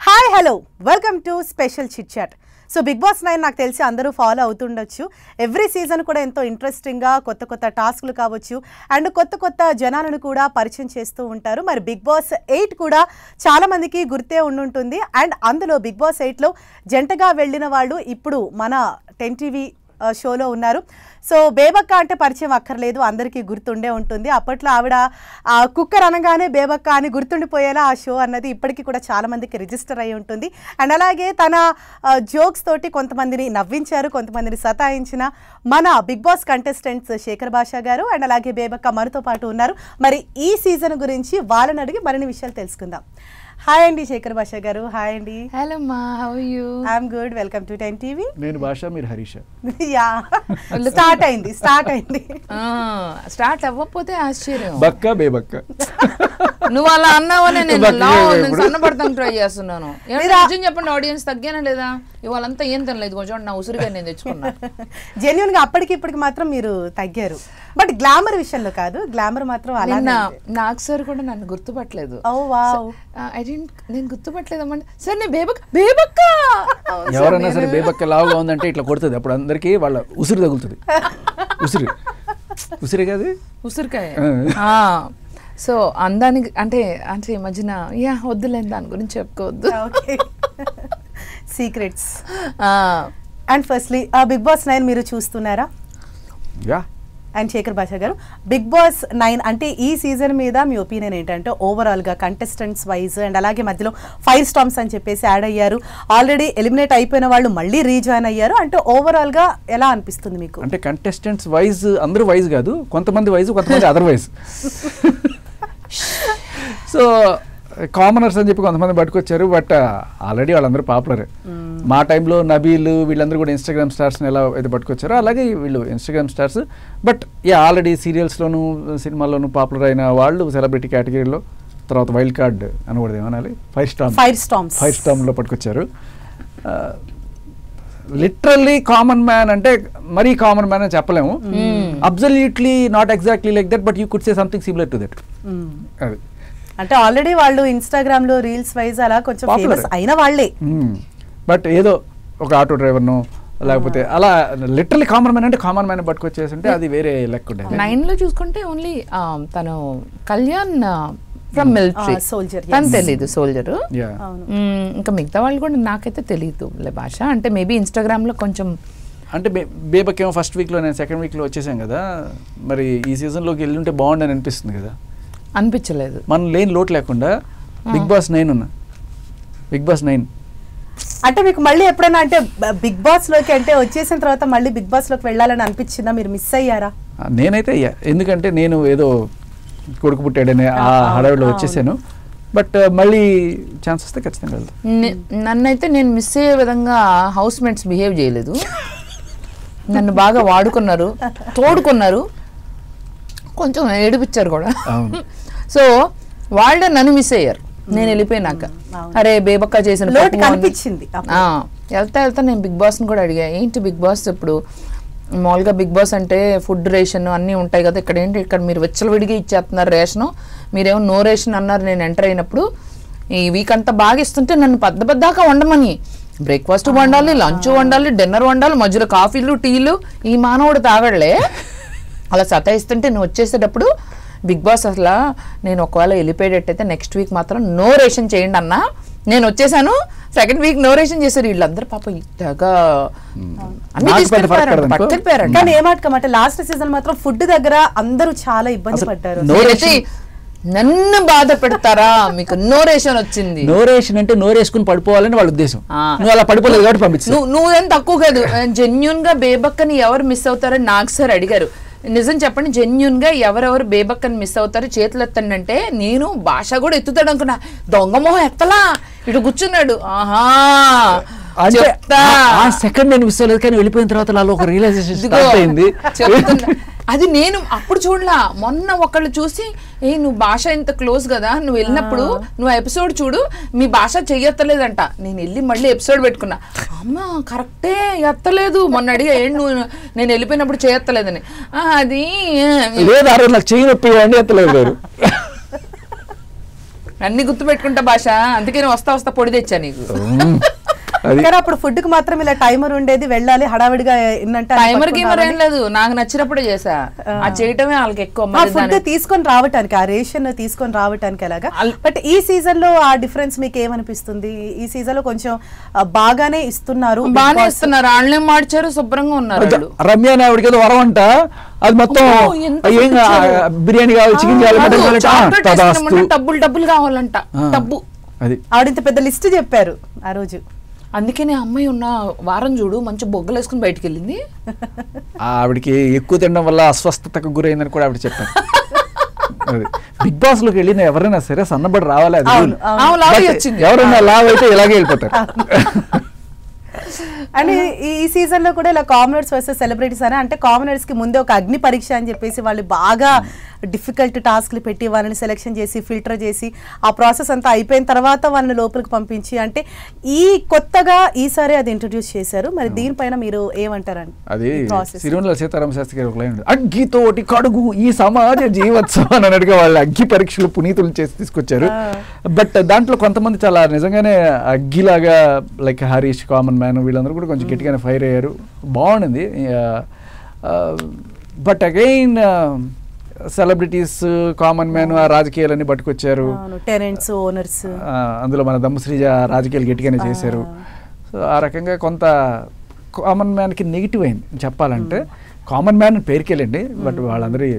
Hi hello welcome to special chit chat. So Bigg Boss 9 నాకు తెలిసి అందరూ follow అవుతుండొచ్చు. Every season కూడా ఎంతో ఇంట్రెస్టింగ్గా కొత్త కొత్త టాస్క్లు కావచ్చు అండ్ కొత్త కొత్త జనాలను కూడా పరిచయం చేస్తూ ఉంటారు. మరి బిగ్ బాస్ 8 కూడా చాలామందికి గుర్తే ఉండుంటుంది. అండ్ అందులో బిగ్ బాస్ 8లో జంటగా వెళ్ళిన వాళ్ళు ఇప్పుడు మన 10 టీవీ షోలో ఉన్నారు. సో బేబక్క అంటే పరిచయం అక్కర్లేదు, అందరికీ గుర్తుండే ఉంటుంది. అప్పట్లో ఆవిడ కుక్కర్ అనగానే బేబక్క అని గుర్తుండిపోయేలా ఆ షో అన్నది ఇప్పటికీ కూడా చాలామందికి రిజిస్టర్ అయి ఉంటుంది. అండ్ అలాగే తన జోక్స్ తోటి కొంతమందిని నవ్వించారు, కొంతమందిని సతాయించిన మన బిగ్ బాస్ కంటెస్టెంట్స్ శేఖర్ భాషా గారు అండ్ అలాగే బేబక్క మనతో పాటు ఉన్నారు. మరి ఈ సీజన్ గురించి వాళ్ళని అడిగి మరిన్ని విషయాలు తెలుసుకుందాం. హాయ్ అండి శేఖర్ భాషా గారు. హాయ్ అండి. హలో మా, how are you? I'm good. Welcome to 10 TV. నేను భాష, మీరు హరీష్. యా స్టార్ట్ అయింది. స్టార్ట్ అవ్వకపోతే ఆశ్చర్యం. బక్క బేబక్క నువ్వు అలా అన్నావనే నేను సన్నపడతాను ట్రై చేస్తున్నాను. నిజం చెప్పండి, ఆడియన్స్ తగ్గానా లేదా? ఇవాళంతా ఏం తినలేదు, కొంచెం నా ఉసురుగా నేను తెచ్చుకున్నా. జెన్యూన్ గా అప్పటికి ఇప్పటికి మాత్రం మీరు తగ్గారు, బట్ గ్లామర్ విషయంలో కాదు. గ్లామర్ మాత్రం అలా. నాకు సార్ కూడా నన్ను గుర్తుపట్టలేదు. నేను గుర్తుపట్టలేదు అమ్మండి సార్. నేను బేబక్క ఎవరన్నా సరే బేబక్క లావుగా ఉందంటే ఇట్లా కొడుతుంది, అప్పుడు అందరికి వాళ్ళ ఉసురు తగులుతుంది. ఉసిరి కాదు, ఉసిరికాయ. సో అందానికి అంటే అంటే ఈ మధ్యన వద్దులేని దాని గురించి చెప్పుకోవద్దు, secrets. And firstly Bigg Boss 9 మీరు చూస్తున్నారా? యా. అండ్ శేఖర్ భాషా గారు, బిగ్ బాస్ 9 అంటే ఈ సీజన్ మీద మీ ఒపీనియన్ ఏంటంటే ఓవరాల్గా కంటెస్టెంట్స్ వైజ్ అండ్ అలాగే మధ్యలో ఫైర్ స్టామ్స్ అని చెప్పేసి యాడ్ అయ్యారు, ఆల్రెడీ ఎలిమినేట్ అయిపోయిన వాళ్ళు మళ్ళీ రీజాయిన్ అయ్యారు, అంటే ఓవరాల్గా ఎలా అనిపిస్తుంది మీకు? అంటే కంటెస్టెంట్స్ వైజ్ అందరూ వైజ్ కాదు, కొంతమంది వైజ్, కొంతమంది అదర్ వైజ్. సో కామనర్స్ అని చెప్పి కొంతమంది పట్టుకొచ్చారు, బట్ ఆల్రెడీ వాళ్ళందరూ పాపులరే. మా టైంలో నబీల్ వీళ్ళందరూ కూడా ఇన్స్టాగ్రామ్ స్టార్స్ని ఎలా అయితే పట్టుకొచ్చారో అలాగే వీళ్ళు ఇన్స్టాగ్రామ్ స్టార్స్. బట్ ఆల్రెడీ సీరియల్స్లోను సినిమాల్లోనూ పాపులర్ అయిన వాళ్ళు సెలబ్రిటీ కేటగిరీలో, తర్వాత వైల్డ్ కార్డ్ అనకూడదు ఏమనాలి, ఫైర్ స్టామ్లో పట్టుకొచ్చారు. లిటరల్లీ కామన్ మ్యాన్ అంటే మరీ కామన్ మ్యాన్ అని చెప్పలేము, absolutely not exactly like that, but you could say something similar to that. అది అంటే ఆల్రెడీ వాళ్ళు ఇన్స్టాగ్రామ్ లో రీల్స్ వైజ్ అలా కొంచెం ఫేమస్ అయిన వాళ్ళే, బట్ ఏదో ఒక ఆటో డ్రైవర్ను లేకపోతే అలా లిటరల్లీ కామన్ మ్యాన్ అంటే కామన్ మ్యాన్ పట్టుకొచ్చేసి అది వేరే లెక్క ఉండేది. 9 లో చూసుకుంటే ఓన్లీ తను కళ్యాణ్ ఫ్రమ్ మిలిటరీ సోల్జర్, తను తెలీదు సోల్జర్. ఇంకా మిగతా వాళ్ళు కూడా నాకైతే తెలియదు భాష. అంటే మేబీ ఇన్స్టాగ్రామ్ లో కొంచెం అంటే బేబకేమో ఫస్ట్ వీక్లో, నేను సెకండ్ వీక్లో వచ్చేసాం కదా, మరి ఈ సీజన్లోకి వెళ్ళి ఉంటే బాగుండని అనిపిస్తుంది కదా. అనిపించలేదు, మనం లేని లోటు లేకుండా బిగ్ బాస్ 9 ఉన్నా. బిగ్ బాస్ 9 అంటే మీకు మళ్ళీ ఎప్పుడైనా అంటే బిగ్ బాస్ లోకి అంటే వచ్చేసిన తర్వాత మళ్ళీ బిగ్ బాస్ లోకి వెళ్ళాలని అనిపించిందా? మీరు మిస్ అయ్యారా? నేనైతే అయ్యా, ఎందుకంటే నేను ఏదో కొడుకు పుట్టాడనే ఆ హడావిడిలో వచ్చేసాను. బట్ మళ్ళీ ఛాన్స్ వస్తే ఖచ్చితంగా వెళ్తాను. నన్నైతే నేను మిస్ అయ్యే విధంగా హౌస్ మేట్స్ బిహేవ్ చేయలేదు. నన్ను బాగా వాడుకున్నారు, తోడుకున్నారు, కొంచెం ఏడిపించారు కూడా. సో వాళ్ళే నన్ను మిస్ అయ్యారు నేను వెళ్ళిపోయినాక. అరే బేబక్క చేసిన అనిపించింది. వెళ్తా నేను బిగ్ బాస్ని కూడా అడిగా, ఏంటి బిగ్ బాస్ ఇప్పుడు మామూలుగా బిగ్ బాస్ అంటే ఫుడ్ రేషన్ అన్నీ ఉంటాయి కదా, ఇక్కడ ఏంటి ఇక్కడ మీరు విచ్చలవిడిగా ఇచ్చేస్తున్నారు రేషను, మీరేమో నో రేషన్ అన్నారు నేను ఎంటర్ అయినప్పుడు. ఈ వీక్ అంతా బాగా ఇస్తుంటే నన్ను పెద్దదాకా వండమని, బ్రేక్ఫాస్ట్ వండాలి, లంచ్ వండాలి, డిన్నర్ వండాలి, మధ్యలో కాఫీలు టీలు, ఈ మానవుడు తాగడలే అలా సతాయిస్తుంటే నువ్వు వచ్చేసేటప్పుడు బిగ్ బాస్ అసలు నేను ఒకవేళ వెళ్ళిపోయేటట్టయితే నెక్స్ట్ వీక్ మాత్రం నో రేషన్ చేయండి అన్నా. నేను వచ్చేసాను, సెకండ్ వీక్ నో రేషన్ చేశారు వీళ్ళందరూ. పాప ఇంతగా అన్ని పట్టుకెళ్ళిపోయారు. కానీ ఏమాటకమంటే లాస్ట్ సీజన్ మాత్రం ఫుడ్ దగ్గర అందరూ చాలా ఇబ్బంది పడ్డారు. నన్ను బాధ పెడతారా, మీకు నో రేషన్ వచ్చింది. నో రేషన్ అంటే నో రేసుకుని పడిపోవాలని వాళ్ళ ఉద్దేశం. నువ్వు అలా పడిపోలేదు కాబట్టి పంపించు. నువ్వేం తక్కువ కాదు. జెన్యూన్ గా బేబక్కని ఎవరు మిస్ అవుతారని నాకు సార్ అడిగారు. నిజం చెప్పండి, జెన్యూన్ గా ఎవరెవరు బేబక్కని మిస్ అవుతారు చేతులు ఎత్తండి అంటే నేను భాష కూడా ఎత్తుతాడు అనుకున్నా. దొంగ మొహం ఎత్తలా, ఇటు కూర్చున్నాడు. ఆహా సెకండ్ నేను మిస్ అవ్వలేదు, కానీ వెళ్ళిపోయిన తర్వాత ఒక రియలైజేషన్ అయింది. అది నేను అప్పుడు చూడలా, మొన్న ఒకళ్ళు చూసి నువ్వు భాష ఇంత క్లోజ్ కదా, నువ్వు వెళ్ళినప్పుడు నువ్వు ఎపిసోడ్ చూడు, మీ భాష చెయ్యత్తలేదంట. నేను వెళ్ళి మళ్ళీ ఎపిసోడ్ పెట్టుకున్నా, అమ్మ కరెక్టే ఎత్తలేదు. మొన్న అడిగా ఏంటి నువ్వు నేను వెళ్ళిపోయినప్పుడు చేయత్తలేదని. అది నాకు చెయ్యి నొప్పి ఎత్తలేదు. అన్ని గుర్తు పెట్టుకుంటా భాష, అందుకే నేను వస్తా వస్తా పొడి తెచ్చా నీకు. కానీ అప్పుడు ఫుడ్ కి మాత్రం ఇలా టైమర్ ఉండేది, వెళ్ళాలి హడావిడిగా. టైమర్ గేమర్ ఏం లేదు, నాకు నచ్చినప్పుడే చేసా. ఆ చేయటమే వాళ్ళకి ఎక్కువ. ఫుడ్ తీసుకొని రావటానికి, ఆ రేషన్ తీసుకొని రావటానికి ఎలాగా. బట్ ఈ సీజన్ లో ఆ డిఫరెన్స్ మీకు ఏమనిపిస్తుంది? ఈ సీజన్ లో కొంచెం బాగానే ఇస్తున్నారు, బాగానే ఇస్తున్నారు. వాళ్ళే మార్చారు, శుభ్రంగా ఉన్నారు. రమ్య నాయుడికి ఏదో వరం అంట, అది మొత్తం బిర్యానీ కావాలి, చికెన్ కావాలి, డబ్బులు కావాలంట. డబ్బు అది ఆవిడంత పెద్ద లిస్ట్ చెప్పారు ఆ రోజు. అందుకనే అమ్మాయి ఉన్న వారం చూడు మంచి బొగ్గలు వేసుకుని బయటకు వెళ్ళింది. ఆవిడకి ఎక్కువ తినడం వల్ల అస్వస్థతకు గురైందని కూడా ఆవిడ చెప్పారు. బిగ్ బాస్ లోకి వెళ్ళిన ఎవరైనా సరే సన్నబడి రావాలి, ఎవరైనా లావ్ అయితే ఇలాగే వెళ్ళిపోతారు. అండ్ ఈ సీజన్ లో కూడా ఇలా కామనర్స్ వర్సెస్ సెలబ్రిటీస్ అని, అంటే కామనర్స్ కి ముందే ఒక అగ్ని పరీక్ష అని చెప్పేసి వాళ్ళు బాగా డిఫికల్ట్ టాస్క్లు పెట్టి వాళ్ళని సెలెక్షన్ చేసి ఫిల్టర్ చేసి ఆ ప్రాసెస్ అంతా అయిపోయిన తర్వాత వాళ్ళని లోపలికి పంపించి, అంటే ఈ కొత్తగా ఈసారి అది ఇంట్రడ్యూస్ చేశారు. మరి దీనిపైన మీరు ఏమంటారండి? అది సిరివెన్నెల సీతారామ శాస్త్రి గారు ఒక లైన్, అగ్గితోటి కడుగు ఈ సమాజ జీవోత్సవం అని అన్నట్టుగా వాళ్ళు అగ్గి పరీక్షలు పునీతులు చేసి తీసుకొచ్చారు. బట్ దాంట్లో కొంతమంది చాలా నిజంగానే అగ్గిలాగా, లైక్ హరీష్, కామన్ మ్యాన్, వీళ్ళందరూ కూడా కొంచెం గట్టిగానే ఫైర్ అయ్యారు. బాగుండింది. But again celebrities, common man ఆ రాజకీయాలన్నీ పట్టుకొచ్చారు. టెనెంట్స్, ఓనర్స్, అందులో మన దమ్ముశ్రీజ రాజకీయాలు గట్టిగానే చేశారు. సో ఆ రకంగా కొంత కామన్ మ్యాన్కి నెగిటివ్ అయింది చెప్పాలంటే. కామన్ మ్యాన్ పేరుకెళ్ళండి, బట్ వాళ్ళందరి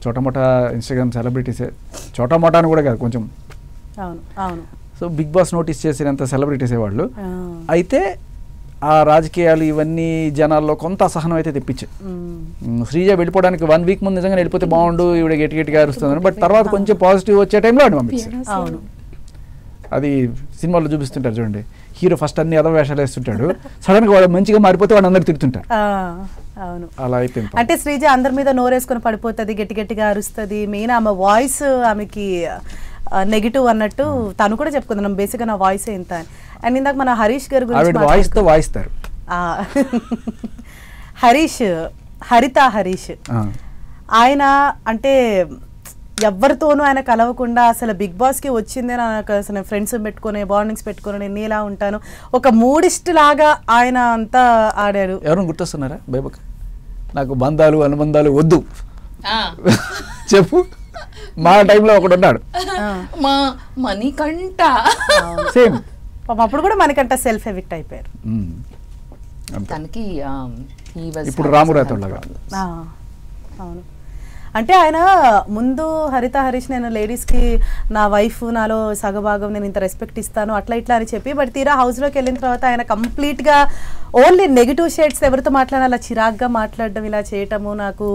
చోటమోటా ఇన్స్టాగ్రామ్ సెలబ్రిటీసే. చోటమోటా అని కూడా కాదు, కొంచెం. సో బిగ్ బాస్ నోటీస్ చేసినంత సెలబ్రిటీసే వాళ్ళు. అయితే ఆ రాజకీయాలు ఇవన్నీ జనాల్లో కొంత అసహనం అయితే తెప్పించాయి. శ్రీజ వెళ్ళిపోవడానికి 1 వీక్ ముందు నిజంగా వెళ్ళిపోతే బాగుండు, ఈవిడ గట్టిగా అరుస్తుందని. బట్ తర్వాత కొంచెం పాజిటివ్ వచ్చే టైంలో వాడిని పంపించారు. అది సినిమాలో చూపిస్తుంటారు చూడండి, హీరో ఫస్ట్ అన్ని అదవ వేషాలు వేస్తుంటాడు, సడన్ గా వాడు మంచిగా మారిపోతే వాడు అందరు తిడుతుంటారు. అలా అయిపోయింది. అంటే శ్రీజ అందరి మీద నోరేసుకొని పడిపోతుంది, గట్టిగా అరుస్తుంది. మెయిన్ ఆమె వాయిస్ ఆమెకి నెగిటివ్ అన్నట్టు తను కూడా చెప్పుకుందాం, బేసిక్గా నా వాయిస్ ఎంత అని. అండ్ ఇందాక మన హరీష్ గారి గురించి వాయిస్తారు. హరిత హరీష్ ఆయన అంటే ఎవరితోనూ ఆయన కలవకుండా అసలు బిగ్ బాస్కి వచ్చిందే నాకు అసలు ఫ్రెండ్స్ పెట్టుకుని బాండింగ్స్ పెట్టుకుని నేను ఇలా ఉంటాను, ఒక మూడిస్ట్ లాగా ఆయన అంతా ఆడారు. ఎవరు గుర్తొస్తున్నారా బైబక్? నాకు బంధాలు అనుబంధాలు వద్దు చెప్పు. మా టైంలో ఒకడు ఉన్నాడు, మా మణికంఠ. సేమ్ అప్పుడు కూడా మనకంట సెల్ఫ్ ఎవిక్ట్ అయిపోయారు. తనకి ఇప్పుడు రామురాతోళ్ళగా. అవును, అంటే ఆయన ముందు హరిత హరీష్ నేను లేడీస్కి నా వైఫ్ నాలో సగభాగం నేను ఇంత రెస్పెక్ట్ ఇస్తాను అట్లా ఇట్లా అని చెప్పి, బట్ తీరా హౌస్లోకి వెళ్ళిన తర్వాత ఆయన కంప్లీట్గా ఓన్లీ నెగిటివ్ షేడ్స్, ఎవరితో మాట్లాడాలి అలా చిరాగ్గా మాట్లాడడం, ఇలా చేయటము, నాకు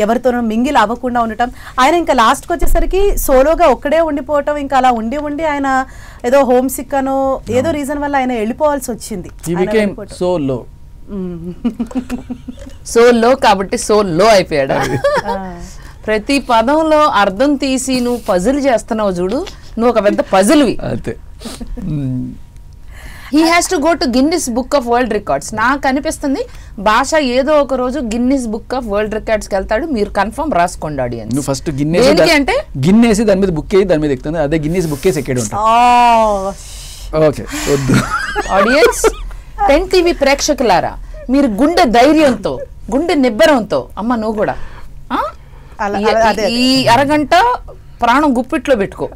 ఎవరితోనూ మింగిల్ అవ్వకుండా ఉండటం. ఆయన ఇంకా లాస్ట్కి వచ్చేసరికి సోలోగా ఒక్కడే ఉండిపోవటం, ఇంకా అలా ఉండి ఆయన ఏదో హోమ్ సిక్ అనో ఏదో రీజన్ వల్ల ఆయన వెళ్ళిపోవాల్సి వచ్చింది. సో లో కాబట్టి సో లో అయిపోయాడు. ప్రతి పదంలో అర్థం తీసి నువ్వు పజిల్ చేస్తున్నావు చూడు, నువ్వు ఒక పెద్ద పజిల్వి. He has to go to Guinness book of world records. నాకు అనిపిస్తుంది భాష ఏదో ఒక రోజు గిన్నిస్ బుక్ ఆఫ్ వరల్డ్ రికార్డ్స్కి వెళ్తాడు. మీరు కన్ఫర్మ్ రాసుకోండి ఆడియన్స్. నువ్వు ఫస్ట్ అంటే గిన్నేసి దాని మీద బుక్ అయ్యి దాని మీద ఎక్కుతుంది, అదే గిన్నిస్ బుక్ వేసి ఎక్కడ ఉంటాయి. ఓకే వద్దు ఆడియన్స్. 10 టీవీ ప్రేక్షకులారా, మీరు గుండె ధైర్యంతో, గుండె నిబ్బరంతో, అమ్మ నువ్వు కూడా ఈ అరగంట ప్రాణం గుప్పిట్లో పెట్టుకో.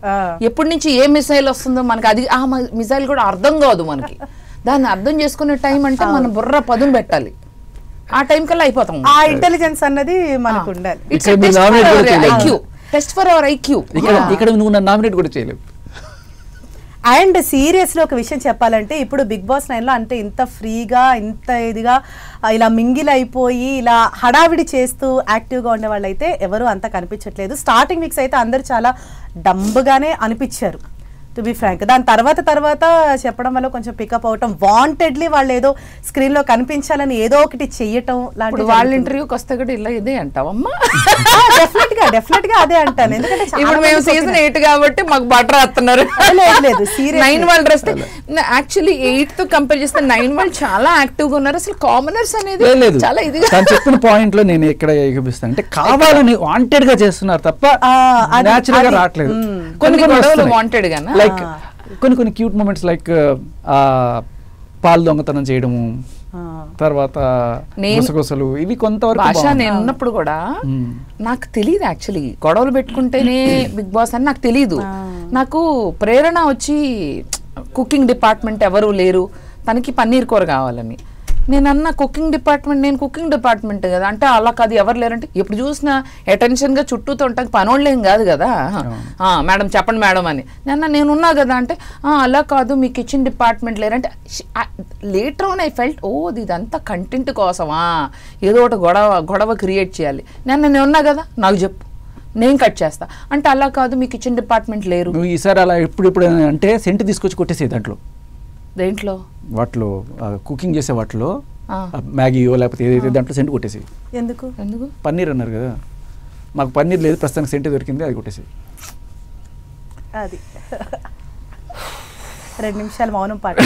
ఎప్పటి నుంచి ఏ మిసైల్ వస్తుందో మనకి అది ఆ మిసైల్ కూడా అర్థం కాదు మనకి. దాన్ని అర్థం చేసుకునే టైం అంటే మన బుర్ర పదును పెట్టాలి. ఆ టైం కల్లా అయిపోతాం. ఆ ఇంటెలిజెన్స్ అన్నది మనకు ఉండాలి. Test for our IQ. ఇక్కడ నువ్వు నన్ను నామినేట్ కూడా చేయలేవు. అండ్ సీరియస్లీ ఒక విషయం చెప్పాలంటే ఇప్పుడు బిగ్ బాస్ 9లో అంటే ఇంత ఫ్రీగా, ఇంత ఇదిగా ఇలా మింగిల్ అయిపోయి ఇలా హడావిడి చేస్తూ యాక్టివ్గా ఉండే వాళ్ళు అయితే ఎవరు అంత కనిపించట్లేదు. స్టార్టింగ్ వీక్స్ అయితే అందరూ చాలా డంబ్గానే అనిపించారు. To be frank. దాని తర్వాత చెప్పడం వల్ల కొంచెం పికప్ అవటం, వాంటెడ్లీ వాళ్ళు ఏదో స్క్రీన్ లో కనిపించాలని ఏదో ఒకటి చెయ్యటం లాంటి వాళ్ళ ఇంటర్వ్యూకి వస్తే కూడా ఇలా ఇదే అంటావమ్మా? డెఫినెట్ గా అదే అంటాను. ఎందుకంటే ఇప్పుడు మేము సీజన్ 8 కాబట్టి మాకు బటర్ వేస్తున్నారు. లేదు సీరియస్ 9 వాళ్ళు డ్రెస్ యాక్చువల్లీ 8 తో కంపేర్ చేస్తే 9 వాళ్ళు చాలా యాక్టివ్ గా ఉన్నారు. అసలు కామనర్స్ అనేది చాలా ఇదిగా చెప్పిన పాయింట్ లో నేను ఎక్కడ ఏకపిస్తాను అంటే కావాలని వాంటెడ్ గా చేస్తున్నారు తప్ప న్యాచురల్ గా రావట్లేదు. కొన్ని గొడవలు వాంటెడ్ గా, లైక్ కొన్ని క్యూట్ మూమెంట్స్ లైక్ పాలు దొంగతనం చేయడము, తర్వాత గుసగుసలు, ఇవి కొంతవరకు భాష. నేను ఉన్నప్పుడు కూడా నాకు తెలియదు యాక్చువల్లీ గొడవలు పెట్టుకుంటేనే బిగ్ బాస్ అని నాకు తెలియదు. నాకు ప్రేరణ వచ్చి కుకింగ్ డిపార్ట్మెంట్ ఎవరు లేరు, తనకి పన్నీర్ కూర కావాలని. నేను అన్న కుకింగ్ డిపార్ట్మెంట్, నేను కుకింగ్ డిపార్ట్మెంట్ కదా అంటే, అలా కాదు ఎవరు లేరంటే, ఎప్పుడు చూసినా అటెన్షన్గా చుట్టూతో ఉంటాం, పనోళ్ళేం కాదు కదా, మేడం చెప్పండి మేడం అని. నేనున్నా కదా అంటే, అలా కాదు మీ కిచెన్ డిపార్ట్మెంట్ లేరంటే, లేటర్ ఆన్ ఐ ఫెల్ట్ ఇదంతా కంటెంట్ కోసమా, ఏదో ఒకటి గొడవ క్రియేట్ చేయాలి. నేను ఉన్నా కదా నాకు చెప్పు, నేను కట్ చేస్తా అంటే, అలా కాదు మీ కిచెన్ డిపార్ట్మెంట్ లేరు. ఈసారి అలా ఎప్పుడు అంటే సెంట్ తీసుకొచ్చి కొట్టేసే దాంట్లో, దేంట్లో వాటిలో కుకింగ్ చేసే వాటిలో మ్యాగీయో లేకపోతే ఏదైతే దాంట్లో సెంట్ కొట్టేసి. ఎందుకు పన్నీర్ అన్నారు కదా, మాకు పన్నీర్ లేదు ప్రస్తుతానికి సెంట్ దొరికింది, అది కొట్టేసి. అది 2 నిమిషాలు మౌనం పాట.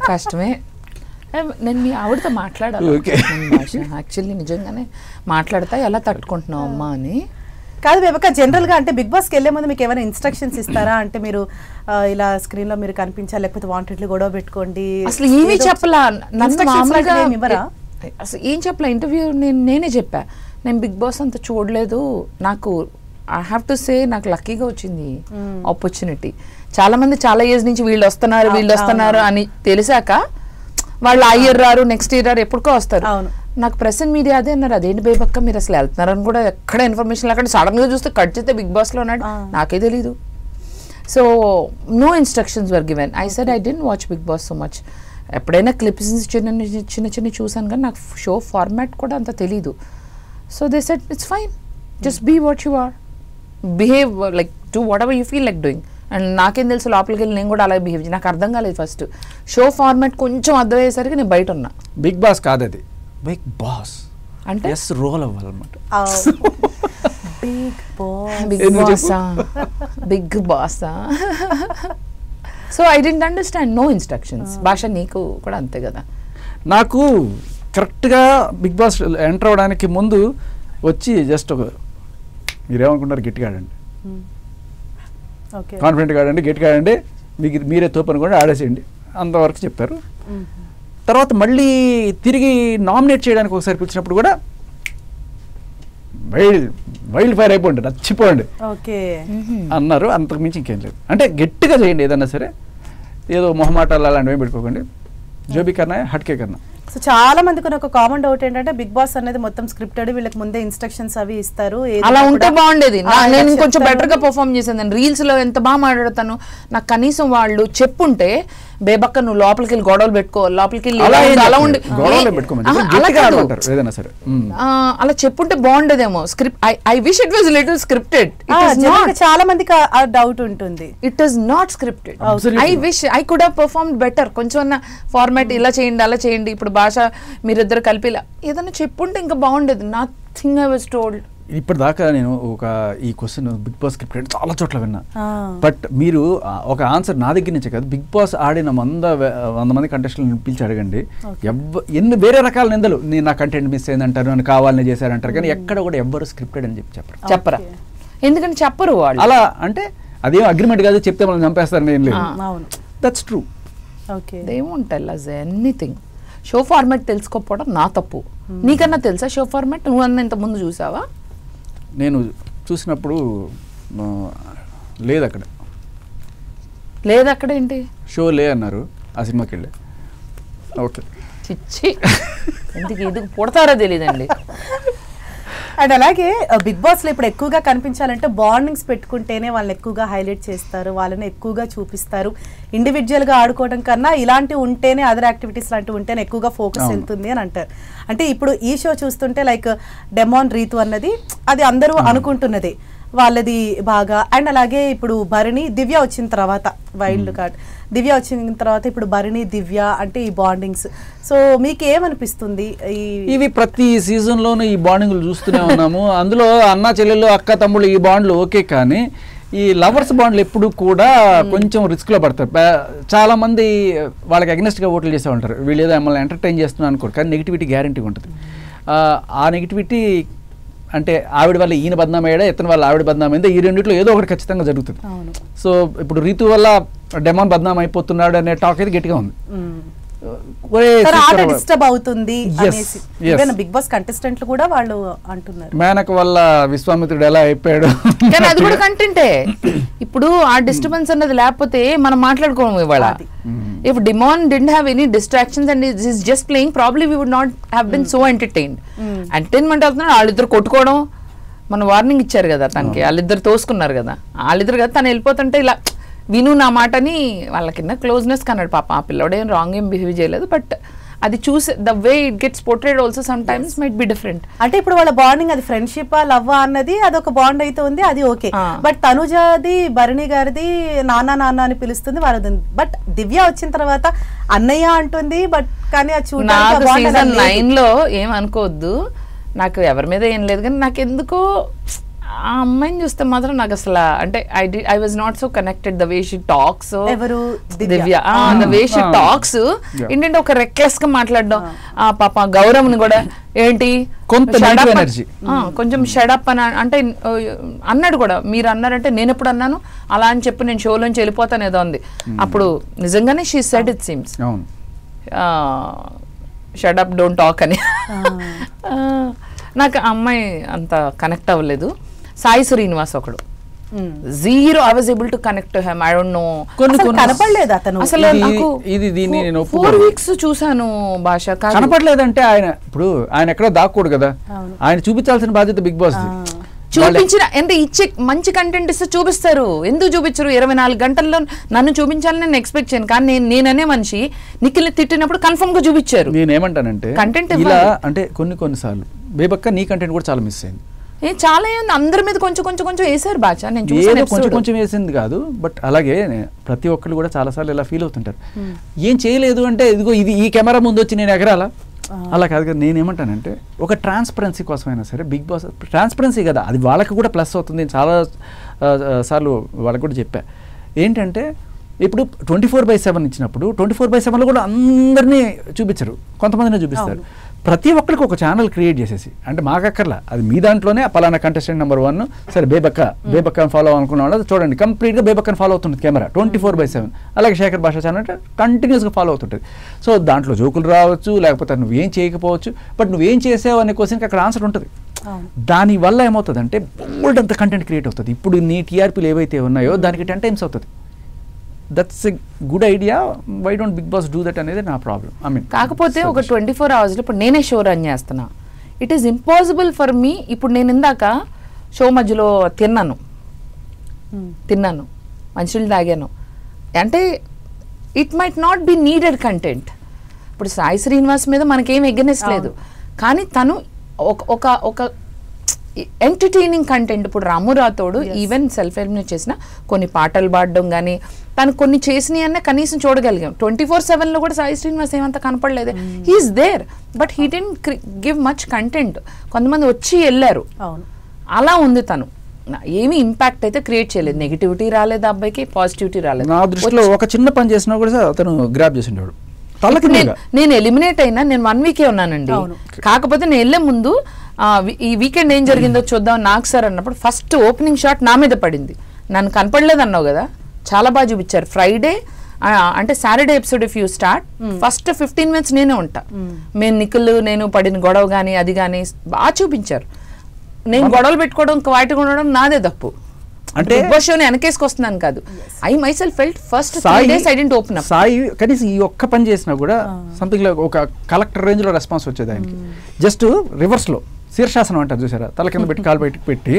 కష్టమే. నేను మీ ఆవిడతో మాట్లాడాలి యాక్చువల్లీ, నిజంగానే మాట్లాడతా ఎలా తట్టుకుంటున్నావు అమ్మా అని. కాదు బేబక్క, జనరల్ గా అంటే బిగ్ బాస్కి వెళ్లే ముందు మీకు ఏమైనా ఇన్స్ట్రక్షన్స్ ఇస్తారా? అంటే మీరు ఇలా స్క్రీన్ లో మీరు కనిపించాలి, లేకపోతే వాంటెడ్లీ గొడవ పెట్టుకోండి, అసలు ఏమీ చెప్పలా, అసలు ఏం చెప్పలా. ఇంటర్వ్యూ నేనే చెప్పా, నేను బిగ్ బాస్ అంత చూడలేదు, నాకు ఐ హ్యావ్ టు సే నాకు లక్కీగా వచ్చింది ఆపర్చునిటీ. చాలా మంది చాలా ఇయర్స్ నుంచి వీళ్ళు వస్తున్నారు అని తెలిసాక వాళ్ళు ఆ ఇయర్ రారు, నెక్స్ట్ ఇయర్ రారు, ఎప్పుడుకో వస్తారు. నాకు ప్రెస్ అండ్ మీడియా అదే అన్నారు, అదేంటి బేబక్క మీరు అసలు వెళ్తున్నారని కూడా ఎక్కడ ఇన్ఫర్మేషన్ లేకుండా సడన్ గా చూస్తే కట్ చేస్తే బిగ్ బాస్ లో ఉన్నాడు, నాకే తెలీదు. So no instructions were given. I said I didn't watch Bigg Boss so much. ఎప్పుడైనా క్లిప్స్ చిన్న చూసాను కానీ నాకు షో ఫార్మాట్ కూడా అంత తెలీదు. So they said it's fine, just be what you are, behave like do whatever you feel like doing. And నాకేం తెలుసు, లోపలికి వెళ్ళి నేను కూడా అలాగే బిహేవ్ చేయాలి. నాకు అర్థం కాలేదు ఫస్ట్, షో ఫార్మాట్ కొంచెం అర్థమయ్యేసరికి నేను బయట ఉన్నా. బిగ్ బాస్ కాదు అది, బిగ్ బాస్ అంటే రోల్ అవ్వాలన్నమాట. Bigg Boss. So I didn't understand, no instructions. Bhasha నీకు కూడా అంతే కదా? నాకు కరెక్ట్గా బిగ్ బాస్ ఎంటర్ అవ్వడానికి ముందు వచ్చి జస్ట్ ఒక మీరేమనుకుంటారు, గట్టిగా ఆడండి, కాన్ఫిడెంట్గా ఆడండి, గట్టిగా ఆడండి, మీరే తోపనుకోండి, ఆడేసేయండి అంతవరకు చెప్పారు. తర్వాత మళ్ళీ తిరిగి నామినేట్ చేయడానికి ఒకసారి పిలిచినప్పుడు కూడా వైల్డ్ ఫైర్ అయిపోండి, నచ్చిపోండి అన్నారు. అంతకు మించి ఇంకేం లేదు. అంటే గట్టిగా చేయండి ఏదన్నా సరే, ఏదో మొహమాటాలు అలాంటివి పెట్టుకోకండి. జోబీ కన్నా హట్కే కన్నా. సో చాలా మందికి ఒక కామన్ డౌట్ ఏంటంటే బిగ్ బాస్ అనేది మొత్తం స్క్రిప్టెడ్, వీళ్ళకి ముందే ఇన్స్ట్రక్షన్స్ అవి ఇస్తారు. అలా ఉంటే బాగుండేది, నేను కొంచెం బెటర్ గా పర్ఫార్మ్ చేసేది. రీల్స్ లో ఎంత బాగా మాట్లాడతాను, నాకు కనీసం వాళ్ళు చెప్పుంటే బేబక్క నువ్వు లోపలికి వెళ్ళి గొడవలు పెట్టుకో, లోపలికి వెళ్ళి అలా ఉండి అలా చెప్పుంటే బాగుండేదేమో. Script I wish it was little scripted. చాలా మందికి ఆ డౌట్ ఉంటుంది. It is not scripted. I wish I could have performed better. కొంచెం ఫార్మాట్ ఇలా చేయండి అలా చేయండి, ఇప్పుడు భాష మీరిద్దరు కలిపి ఏదైనా చెప్పుంటే ఇంకా బాగుండేది. Nothing I was told. ఇప్పటిదాకా నేను ఈ క్వశ్చన్ బిగ్ బాస్ స్క్రిప్ట్ చాలా చోట్ల విన్నా, బట్ మీరు ఒక ఆన్సర్ నా దగ్గర నుంచే కాదు, బిగ్ బాస్ ఆడిన 100 మంది కంటెస్టెంట్లను పిలిచి అడగండి, ఎన్ని వేరే రకాల నిందలు, నేను నా కంటెంట్ మిస్ అయిందంటారు, నన్ను కావాలని చేశారంటారు, కానీ ఎక్కడ కూడా ఎవ్వరు స్క్రిప్టెడ్ అని చెప్పరా. ఎందుకంటే చెప్పరు వాళ్ళు. అలా అంటే అదేం అగ్రిమెంట్ కాదు, చెప్తే మనం చంపేస్తారని ఏం లేదు. That's true. Anything show format తెలుసుకోకపోవడం నా తప్పు. నీకన్నా తెలుసా షో ఫార్మాట్? నువ్వు అన్న ఇంత ముందు చూసావా? నేను చూసినప్పుడు లేదు అక్కడ ఏంటి షో లే అన్నారు, ఆ సినిమాకి వెళ్ళి. ఓకే, చిచ్చి ఎందుకు పుడతారో తెలియదండి. అండ్ అలాగే బిగ్ బాస్ లో ఇప్పుడు ఎక్కువగా కనిపించాలంటే బాండింగ్స్ పెట్టుకుంటేనే వాళ్ళని ఎక్కువగా హైలైట్ చేస్తారు, వాళ్ళని ఎక్కువగా చూపిస్తారు. ఇండివిజువల్ గా ఆడుకోవడం కన్నా ఇలాంటివి ఉంటేనే, అదర్ యాక్టివిటీస్ లాంటివి ఉంటేనే ఎక్కువగా ఫోకస్ వెళ్తుంది అని అంటారు. అంటే ఇప్పుడు ఈ షో చూస్తుంటే లైక్ డెమాన్ రీతు అన్నది అది అందరూ అనుకుంటున్నది, వాళ్ళది బాగా. అండ్ అలాగే ఇప్పుడు భరణి దివ్య వచ్చిన తర్వాత వైల్డ్ కార్డ్ దివ్య వచ్చిన తర్వాత ఇప్పుడు భరణి దివ్య అంటే ఈ బాండింగ్స్, సో మీకు ఏమనిపిస్తుంది? ఇవి ప్రతి సీజన్లోనూ ఈ బాండింగ్లు చూస్తూనే ఉన్నాము. అందులో అన్న చెల్లెలు అక్క తమ్ముళ్ళు ఈ బాండ్లు ఓకే, కానీ ఈ లవర్స్ బాండ్లు ఎప్పుడు కూడా కొంచెం రిస్క్లో పడతారు. చాలా మంది వాళ్ళకి అగ్నెస్ట్గా ఓట్లు చేసే ఉంటారు, వీళ్ళు ఏదో మమ్మల్ని ఎంటర్టైన్ చేస్తున్నారు అనుకోరు, కానీ నెగిటివిటీ గ్యారంటీగా ఉంటుంది. ఆ నెగిటివిటీ అంటే ఆవిడ వల్ల ఈయన బద్నామయ్యాడా, ఇతని వల్ల ఆవిడ బద్నామైందా, ఈ రెండిట్లో ఏదో ఒకటి ఖచ్చితంగా జరుగుతుంది. సో ఇప్పుడు రీతు వల్ల డెమాన్ బద్నాం అయిపోతున్నాడు అనే టాక్ అయితే గట్టిగా ఉంది. డిస్టర్బ్ అవుతుంది బిగ్ బాస్ కంటెస్టెంట్లు కూడా వాళ్ళు అంటున్నారు మేనక వల్ల విశ్వామిత్రుడు ఎలా అయిపోయాడు. కానీ అది కూడా కంటెంటే. ఇప్పుడు ఆ డిస్టర్బెన్స్ అన్నది లేకపోతే మనం మాట్లాడుకోము ఇవాళ. If Demon didn't have any distractions and is just playing, probably we would not have been so entertained. Entertainment అవుతున్నారు, వాళ్ళిద్దరు కొట్టుకోవడం, మన వార్నింగ్ ఇచ్చారు కదా తనకి, వాళ్ళిద్దరు తోసుకున్నారు కదా, వాళ్ళిద్దరు కదా తను వెళ్ళిపోతుంటే ఇలా విను నా మాటని వాళ్ళ కింద క్లోజ్నెస్ కన్నాడు. పాప ఆ పిల్లడు ఏం రాంగ్ ఏం బిహేవ్ చేయలేదు, బట్ అది చూసే the way it gets portrayed also some times might be different. అంటే ఇప్పుడు వాళ్ళ బాండింగ్ అది ఫ్రెండ్షిప్ లవ్ అన్నది అదొక బాండ్ అయితే ఉంది, అది ఓకే. బట్ తనుజాది భరణి గారిది నాన్న నాన్న అని పిలుస్తుంది వాళ్ళది. బట్ దివ్య వచ్చిన తర్వాత అన్నయ్య అంటుంది, బట్ కానీ అది చూడడానికి సీజన్ 9 లో ఏం అనుకోవద్దు, నాకు ఎవరి మీద ఏం లేదు, కానీ నాకు ఎందుకో ఆ అమ్మాయిని చూస్తే మాత్రం నాకు అసలు అంటే I was not so connected the way she talks. Divya the way she talks ఏంటంటే ఒక రెక్లెస్ గా మాట్లాడడం. ఆ పాప గౌరవ్ని కూడా ఏంటి కొంచెం షడప్ అని అంటే అన్నాడు కూడా, మీరు అన్నారంటే నేను ఎప్పుడు అన్నాను అలా అని చెప్పి నేను షోలోంచి వెళ్ళిపోతాను ఏదో ఉంది. అప్పుడు నిజంగానే she said it seems shut up don't talk అని. నాకు ఆ అమ్మాయి అంత కనెక్ట్ అవ్వలేదు. సాయి శ్రీనివాస్ ఒకడు zero, I was able to connect to him. I don't know, కనపడలేదు అతను అసలు. నాకు 4 weeks చూసాను భాష, కనపడలేదంటే ఆయన ఇప్పుడు ఆయన ఎక్కడో దాక్కూడదు కదా, ఆయన చూపించాల్సిన బాధ్యత బిగ్ బాస్. చూపించిన అంటే ఇచ్చే మంచి కంటెంట్ ఇస్తే చూపిస్తారు, ఎందుకు చూపించరు? 24 గంటల్లో నన్ను చూపించాలని నేను ఎక్స్పెక్ట్ చేయను, కానీ నేననే మనిషి నిఖిల్ని తిట్టినప్పుడు కన్ఫర్మ్ గా చూపించారు. నేనేమంటానంటే కంటెంట్ ఇలా అంటే కొన్నిసార్లు బేబక్క నీ కంటెంట్ కూడా చాలా మిస్ అయింది. చాలా ఏముంది, అందరి మీద కొంచెం కొంచెం కొంచెం వేసారు బాచ, నేను చూసాను. కొంచెం వేసింది కాదు, బట్ అలాగే ప్రతి ఒక్కరు కూడా చాలా సార్లు ఇలా ఫీల్ అవుతుంటారు, ఏం చేయలేదు అంటే ఇదిగో ఇది ఈ కెమెరా ముందు వచ్చి నేను ఎగరాలా, అలా కాదు కదా. నేనేమంటానంటే ఒక ట్రాన్స్పరెన్సీ కోసమైనా సరే బిగ్ బాస్ ట్రాన్స్పరెన్సీ కదా, అది వాళ్ళకి కూడా ప్లస్ అవుతుంది. చాలా సార్లు వాళ్ళకి కూడా చెప్పా ఏంటంటే ఇప్పుడు 24/7 ఇచ్చినప్పుడు 24/7లో కూడా అందరినీ చూపించరు, కొంతమందినే చూపిస్తారు. ప్రతి ఒక్కరికి ఒక ఛానల్ క్రియేట్ చేసేసి, అంటే మాకక్కర్లా, అది మీ దాంట్లోనే పలానా కంటెస్టెంట్ నెంబర్ 1 సరే బేబక్కని ఫాలో అనుకున్న వాళ్ళు చూడండి, కంప్లీట్గా బేబక్కని ఫాలో అవుతుంది కెమెరా 24/7. అలాగే శేఖర్ భాష ఛానల్ కంటిన్యూస్గా ఫాలో అవుతుంటుంది. సో దాంట్లో జోకులు రావచ్చు, లేకపోతే నువ్వేం చేయకపోవచ్చు, బట్ నువ్వేం చేసావు అనే క్వశ్చన్కి అక్కడ ఆన్సర్ ఉంటుంది. దానివల్ల ఏమవుతుందంటే బోల్డ్ అంత కంటెంట్ క్రియేట్ అవుతుంది. ఇప్పుడు నీ టీఆర్పీలు ఏవైతే ఉన్నాయో దానికి 10 times అవుతుంది. That's a good idea, why don't Bigg Boss do that అనేది నా ప్రాబ్లం. ఐ మీన్ కాకపోతే ఒక 24 hours ఇప్పుడు నేనే షో రన్ చేస్తున్నా, it is impossible for me. ఇప్పుడు నేను ఇందాక షో మధ్యలో తిన్నాను మంచినీళ్ళు తాగాను అంటే it might not be needed content. ఇప్పుడు సాయి శ్రీనివాస్ మీద మనకేం ఎగనెస్ట్ లేదు, కానీ తను ఒక ఎంటర్టైనింగ్ కంటెంట్. ఇప్పుడు రాము రాథోడు ఈవెన్ సెల్ఫ్ ఎలిమినేట్ చేసిన కొన్ని పాటలు పాడడం కానీ తను కొన్ని చేసినవి అన్న కనీసం చూడగలిగాం. 24/7లో కూడా సాయి శ్రీనివాస్ ఏమంతా కనపడలేదు, he's there but he didn't give much content. కొంతమంది వచ్చి వెళ్ళారు, అలా ఉంది. తను ఏమి ఇంపాక్ట్ అయితే క్రియేట్ చేయలేదు, నెగిటివిటీ రాలేదు అబ్బాయికి, పాజిటివిటీ రాలేదు. నా దృష్టిలో ఒక చిన్న పని చేసినా కూడా అతను గ్రాబ్ చేసిండు. నేను ఎలిమినేట్ అయినా నేను 1 week ఉన్నానండి, కాకపోతే నేను వెళ్ళే ముందు ఈ వీకెండ్ ఏం జరిగిందో చూద్దాం నాకు సార్ అన్నప్పుడు ఫస్ట్ ఓపెనింగ్ షాట్ నా మీద పడింది. నన్ను కనపడలేదు అన్నావు కదా, చాలా బాగా చూపించారు. ఫ్రైడే అంటే Saturday episode if you start first 15 minutes నేనే ఉంటా. మేము నిఖిల్ నేను పడిన గొడవ కానీ అది కానీ బాగా చూపించారు. నేను గొడవలు పెట్టుకోవడం క్వైట్గా ఉండడం నాదే తప్పు, అంటే బిగ్ బాస్ షోని వెనకేసుకొస్తున్నాను కాదు. I my self felt first 3 days I didn't open up. Sai కనీసం ఈ ఒక్క పని చేసినా కూడా సంథింగ్ లైక్ ఒక కలెక్టర్ రేంజ్ లో రెస్పాన్స్ వచ్చేది ఆయనకి. జస్ట్ రివర్స్ లో శీర్షాసనం అంటారు చూసారా, తల కింద పెట్టి కాలు బయటకు పెట్టి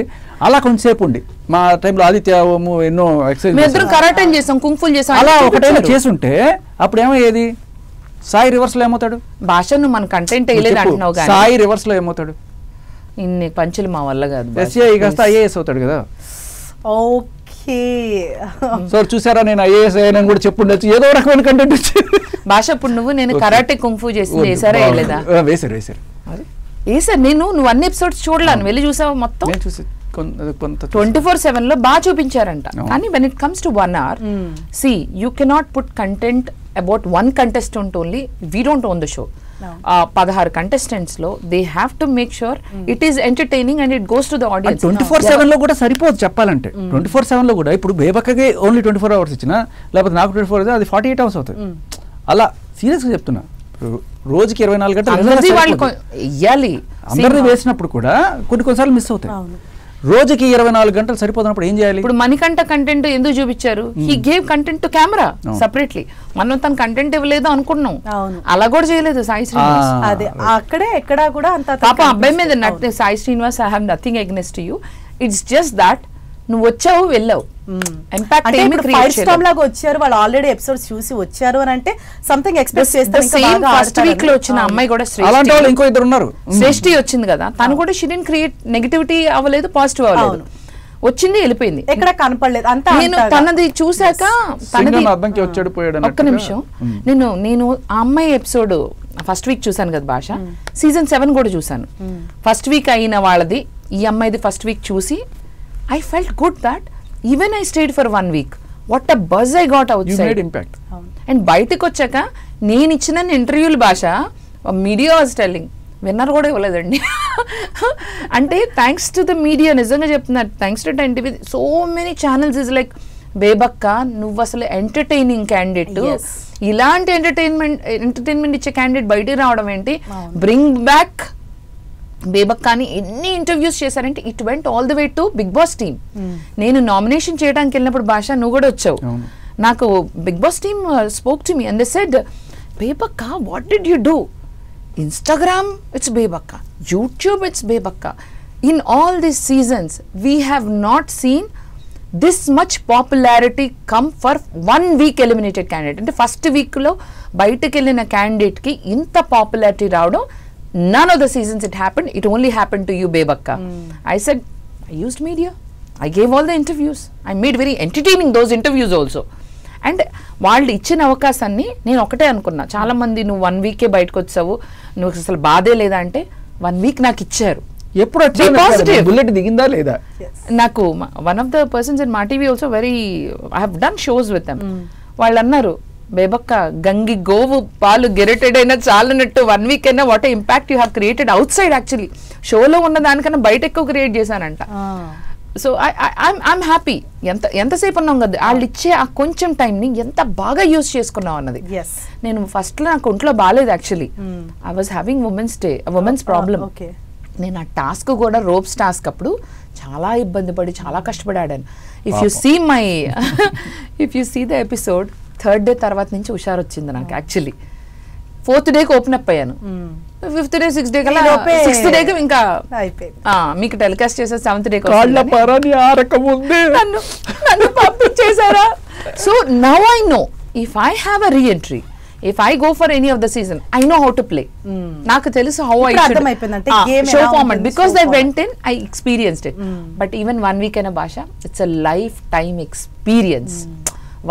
అలా కొంచెంసేపు ఉండి, మా టైంలో ఆదిత్య ఎన్నో ఎక్సర్సైజ్ చేసాం, కుంఫుల్ చేసాం, అలా ఒక టైంలో చేసుంటే అప్పుడు ఏమయ్యేది? సాయి రివర్స్ లో ఏమవుతాడు? భాషను మన కంటెంట్ వేయలేదు అంటున్నావు, సాయి రివర్స్ లో ఏమవుతాడు? ఇన్ని పంచులు మా వల్ల కాదు భాష. ఎస్ఐ కాస్త ఐఏఎస్ అవుతాడు కదా. ఓకే. సో చూసారా, నేను ఐఏఎస్ అయ్యానని కూడా చెప్పుండొచ్చు, ఏదో రకమైన కంటెంట్ వచ్చేది. భాష ఇప్పుడు నేను కరాటే కుంఫు చేసింది వేసారా వేయలేదా? వేసారు. వేసారు. నువ్వు అన్ని ఎపిసోడ్స్ చూడలేను, వెళ్ళి చూసావు మొత్తం? 24/7 లో బాగా చూపించారంట. కానీ when it comes to 1 hour, see you cannot put content about one contestant only. We don't own the show. 16 contestants లో they have to make sure it is entertaining and it goes to the audience. 24/7 లో కూడా సరిపోదు చెప్పాలంటే. 24/7 లో కూడా ఇప్పుడు బేబక్కకి only 24 hours ఇచ్చినా, లేకపోతే నాకు 24 hours, అది 48 hours అవుతుంది. అలా సీరియస్గా చెప్తున్నా. రోజుకి 24 గంటలు ఇవ్వాలి. అందరినీ వేసినప్పుడు కూడా కొన్నిసార్లు మిస్ అవుతాయి. రోజుకి 24 గంటలు సరిపోతున్నప్పుడు ఏం చేయాలి? ఇప్పుడు మణికంఠ కంటెంట్ ఎందుకు చూపించారు? He gave content to camera separately. మనం తన కంటెంట్ ఇవ్వలేదు అనుకున్నాం, అలా కూడా చేయలేదు సాయి శ్రీనివాస్. అదే అక్కడే ఎక్కడా కూడా అంత పాప అబ్బాయి మీద నట్టే. Sai Srinivas, I have nothing against you. It's just that నువ్వు వచ్చావు వెళ్ళావు. లాగా వచ్చారు వాళ్ళు, ఆల్రెడీ ఎపిసోడ్స్ చూసి వచ్చారు అని అంటే సంథింగ్ ఎక్స్పెక్ట్ చేస్తారు. ఫస్ట్ వీక్ లో వచ్చిన అమ్మాయి కూడా ఇంకో ఇద్దరు ఉన్నారు, శ్రేష్ఠి వచ్చింది కదా, తను కూడా షీ డిడ్ంట్ క్రియేట్ నెగటివిటీ అవ్వలేదు, పాజిటివ్ అవ్వలేదు, వచ్చింది వెళ్ళిపోయింది, ఎక్కడ కనపడలేదు. అంతా నేను తనది చూసాక ఒక్క నిమిషం, నేను ఆ అమ్మాయి ఎపిసోడ్ ఫస్ట్ వీక్ చూసాను కదా భాష, సీజన్ 7 కూడా చూసాను. ఫస్ట్ వీక్ అయిన వాళ్ళది ఈ అమ్మాయిది ఫస్ట్ వీక్ చూసి I felt good that even I stayed for 1 week. What a buzz I got outside. You made impact. And బయటకు వచ్చాక నేను ఇచ్చిన ఇంటర్వ్యూల భాష మీడియా వాజ్ టెల్లింగ్, విన్నర్ కూడా ఇవ్వలేదండి. అంటే థ్యాంక్స్ టు ద మీడియా, నిజంగా చెప్తున్నారు, thanks to TV, so many channels is like Bebakka నువ్వు అసలు ఎంటర్టైనింగ్ క్యాండిడేట్, ఇలాంటి ఎంటర్టైన్మెంట్ ఇచ్చే క్యాండిడేట్ బయటికి రావడం ఏంటి, బ్రింగ్ బ్యాక్ బేబక్క అని ఎన్ని ఇంటర్వ్యూస్ చేశారంటే it went all the way to Bigg Boss team. నేను నామినేషన్ చేయడానికి వెళ్ళినప్పుడు భాష నువ్వు కూడా వచ్చావు, నాకు Bigg Boss team spoke to me and they said, Bebakka what did you do? Instagram it's Bebakka, YouTube it's Bebakka. In all these seasons we have not seen this much popularity come for 1 week eliminated candidate. అంటే first week లో బయటకు వెళ్ళిన candidate కి ఇంత popularity రావడం, none of the seasons it happened, it only happened to you Bebakka. I said I used media, I gave all the interviews, I made very entertaining those interviews also. And వాళ్ళు ఇచ్చిన అవకాశాన్ని నేను ఒకటే అనుకున్నా, చాలా మంది నువ్వు 1 వీకే బయటకు వచ్చావు, నువ్వు అసలు బాధే లేదా అంటే 1 వీక్ నాకు ఇచ్చారు. ఎప్పుడు బుల్లెట్ దిగిందా లేదా? నాకు one of the persons in Maa TV also very, I have done shows with them, వాళ్ళు అన్నారు బేబక్క గంగి గోవు పాలు గెరెటెడ్ అయినా చాలన్నట్టు 1 వీక్ అయినా what impact you have created outside. Actually షోలో ఉన్న దానికన్నా బయట ఎక్కువ క్రియేట్ చేశానంట. So I'm happy. ఎంతసేపు ఉన్నాం కదా, వాళ్ళు ఇచ్చే ఆ కొంచెం టైంని ఎంత బాగా యూజ్ చేసుకున్నాం అన్నది. నేను ఫస్ట్లో నాకు ఒంట్లో బాగాలేదు, actually I was having women's problem. నేను ఆ టాస్క్ కూడా రోప్స్ టాస్క్ అప్పుడు చాలా ఇబ్బంది పడి చాలా కష్టపడాను. If you see the episode, 3rd day తర్వాత నుంచి హుషారు వచ్చింది నాకు. యాక్చువల్లీ 4th డేకి ఓపెన్ అప్ అయ్యాను, 5th డే 6th డే కల్లా 6th డేకి ఇంకా మీకు టెలికాస్ట్ చేసే 7th డేకి నన్ను పంపించేశారా. So now I know if I have a re-entry, if I go for any of the season, I know how to play. నాకు తెలుసు how I should show format because I went in, I experienced it. But even 1 week in a భాష, it's a lifetime experience.